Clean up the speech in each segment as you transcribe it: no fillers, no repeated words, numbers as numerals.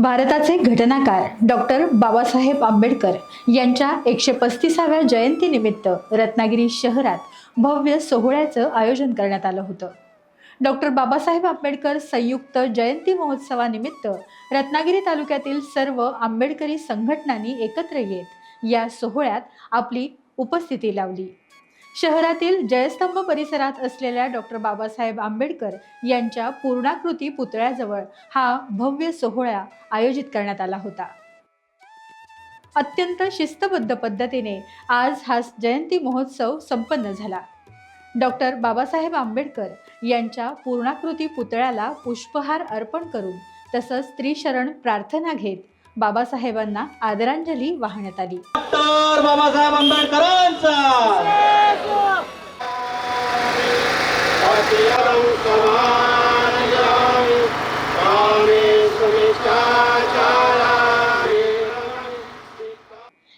भारताचे घटनाकार डॉक्टर बाबासाहेब आंबेडकर यांच्या 135व्या जयंतीनिमित्त रत्नागिरी शहरात भव्य सोहळ्याचं आयोजन करण्यात आलं होतं। डॉक्टर बाबासाहेब आंबेडकर संयुक्त जयंती महोत्सवानिमित्त रत्नागिरी तालुक्यातील सर्व आंबेडकरी संघटनांनी एकत्र येत या सोहळ्यात आपली उपस्थिती लावली। शहरातील जयस्तंभ परिसरात असलेल्या डॉक्टर बाबासाहेब आंबेडकर यांच्या पूर्णाकृती पुतळ्याजवळ हा भव्य सोहळा आयोजित करण्यात आला होता। अत्यंत शिस्तबद्ध पद्धतीने आज हा जयंती महोत्सव संपन्न झाला। डॉक्टर बाबासाहेब आंबेडकर यांच्या पूर्णाकृती पुतळ्याला पुष्पहार अर्पण करून तसंच त्रिशरण प्रार्थना घेत बाबासाहेबांना आदरांजली वाहण्यात आली। डॉक्टर बाबासाहेब आंबेडकरांचा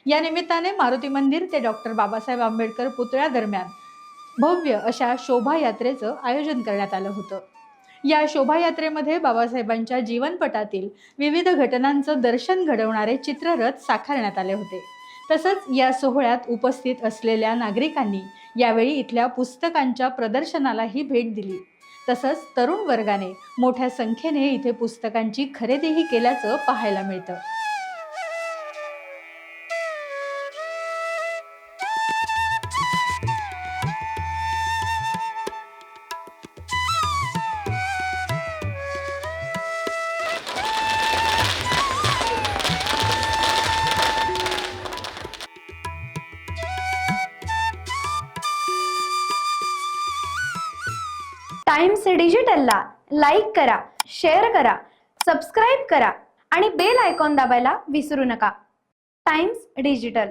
या निमित्ताने मारुती मंदिर ते डॉक्टर बाबासाहेब आंबेडकर पुतळ्या दरम्यान भव्य अशा शोभायात्रेचं आयोजन करण्यात आलं होतं। या शोभायात्रेमध्ये बाबासाहेबांच्या जीवनपटातील विविध घटनांचं दर्शन घडवणारे चित्ररथ साकारण्यात आले होते। तसंच या सोहळ्यात उपस्थित असलेल्या नागरिकांनी यावेळी इथल्या पुस्तकांच्या प्रदर्शनालाही भेट दिली। तसंच तरुण वर्गाने मोठ्या संख्येने इथे पुस्तकांची खरेदीही केल्याचं पाहायला मिळतं। टाइम्स डिजिटलला लाईक करा, शेअर करा, सबस्क्राईब करा आणि बेल आयकॉन दाबायला विसरू नका। Times digital.